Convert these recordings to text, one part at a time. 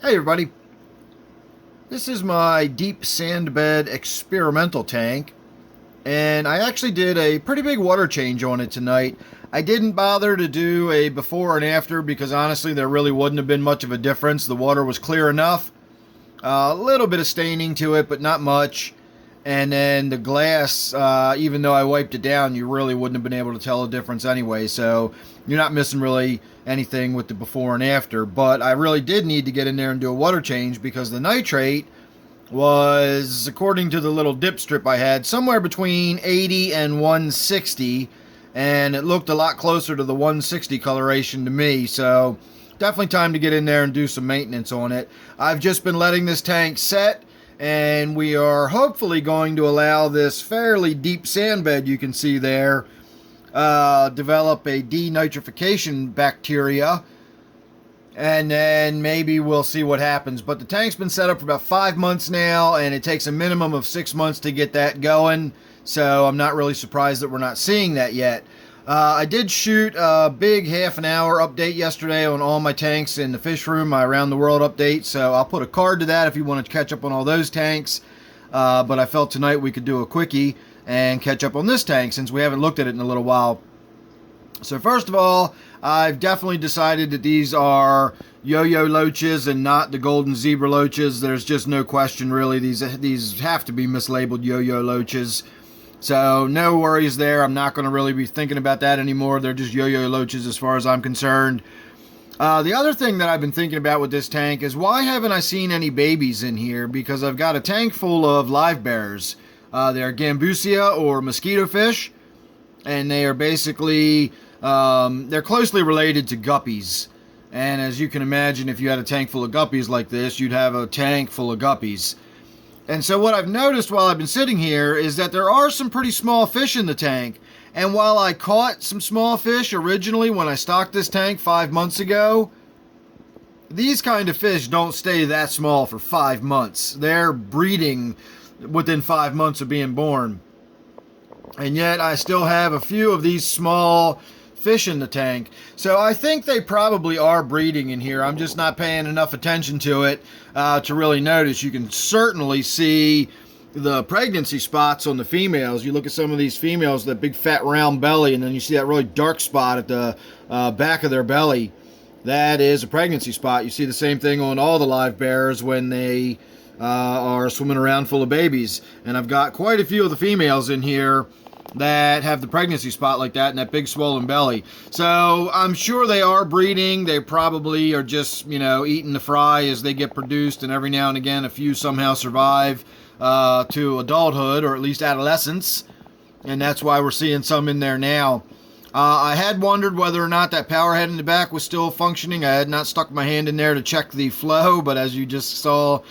Hey everybody, this is my deep sand bed experimental tank, and I actually did a pretty big water change on it tonight. I didn't bother to do a before and after because honestly there really wouldn't have been much of a difference. The water was clear enough, a little bit of staining to it but not much, and then the glass, even though I wiped it down, you really wouldn't have been able to tell a difference anyway, so you're not missing really anything with the before and after. But I really did need to get in there and do a water change because the nitrate was, according to the little dip strip I had, somewhere between 80 and 160, and it looked a lot closer to the 160 coloration to me, so definitely time to get in there and do some maintenance on it. I've just been letting this tank set, and we are hopefully going to allow this fairly deep sand bed you can see there develop a denitrification bacteria, and then maybe we'll see what happens. But the tank's been set up for about 5 months now, and it takes a minimum of 6 months to get that going, so I'm not really surprised that we're not seeing that yet. I did shoot a big half an hour update yesterday on all my tanks in the fish room, my around the world update, so I'll put a card to that if you want to catch up on all those tanks. But I felt tonight we could do a quickie and catch up on this tank since we haven't looked at it in a little while. So first of all, I've definitely decided that these are yo-yo loaches and not the golden zebra loaches. There's just no question really. These have to be mislabeled yo-yo loaches. So no worries there. I'm not going to really be thinking about that anymore. They're just yo-yo loaches as far as I'm concerned. The other thing that I've been thinking about with this tank is why haven't I seen any babies in here? Because I've got a tank full of live bearers. They're gambusia or mosquito fish, and they are basically, they're closely related to guppies. And as you can imagine, if you had a tank full of guppies like this, you'd have a tank full of guppies. And so what I've noticed while I've been sitting here is that there are some pretty small fish in the tank. And while I caught some small fish originally when I stocked this tank 5 months ago, these kind of fish don't stay that small for 5 months. They're breeding within 5 months of being born. And yet I still have a few of these small fish in the tank. So I think they probably are breeding in here. I'm just not paying enough attention to it to really notice. You can certainly see the pregnancy spots on the females. You look at some of these females, that big fat round belly, and then you see that really dark spot at the back of their belly. That is a pregnancy spot. You see the same thing on all the live bearers when they are swimming around full of babies. And I've got quite a few of the females in here that have the pregnancy spot like that and that big swollen belly. So I'm sure they are breeding. They probably are just, eating the fry as they get produced, and every now and again a few somehow survive to adulthood or at least adolescence, and that's why we're seeing some in there now. I had wondered whether or not that power head in the back was still functioning. I had not stuck my hand in there to check the flow, but as you just saw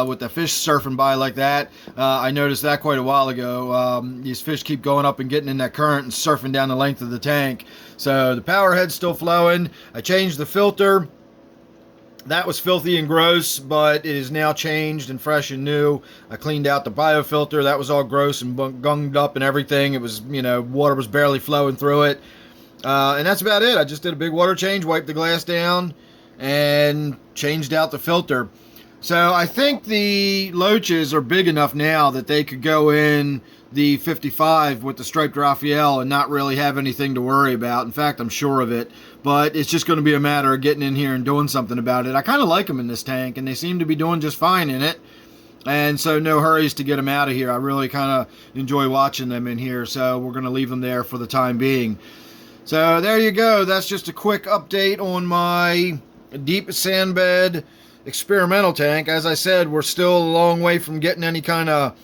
with the fish surfing by like that, I noticed that quite a while ago. These fish keep going up and getting in that current and surfing down the length of the tank. So the power head's still flowing. I changed the filter. That was filthy and gross, but it is now changed and fresh and new. I cleaned out the biofilter. That was all gross and gunged up and everything. It was, water was barely flowing through it. And that's about it. I just did a big water change, wiped the glass down, and changed out the filter. So I think the loaches are big enough now that they could go in the 55 with the striped Raphael and not really have anything to worry about. In fact, I'm sure of it. But it's just going to be a matter of getting in here and doing something about it. I kind of like them in this tank, and they seem to be doing just fine in it. And so no hurries to get them out of here. I really kind of enjoy watching them in here, so we're going to leave them there for the time being. So there you go. That's just a quick update on my deep sand bed experimental tank. As I said, we're still a long way from getting any kind of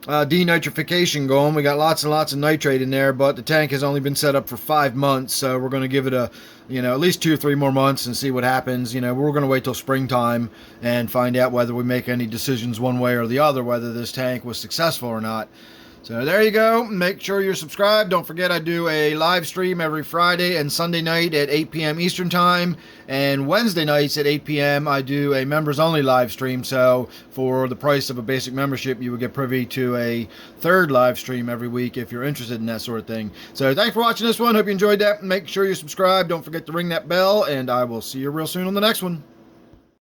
denitrification going. We got lots and lots of nitrate in there, but the tank has only been set up for 5 months, so we're going to give it at least 2 or 3 more months and see what happens. We're going to wait till springtime and find out whether we make any decisions one way or the other, whether this tank was successful or not. So there you go. Make sure you're subscribed. Don't forget I do a live stream every Friday and Sunday night at 8 p.m. Eastern Time. And Wednesday nights at 8 p.m. I do a members-only live stream. So for the price of a basic membership, you would get privy to a third live stream every week if you're interested in that sort of thing. So thanks for watching this one. Hope you enjoyed that. Make sure you're subscribed. Don't forget to ring that bell. And I will see you real soon on the next one.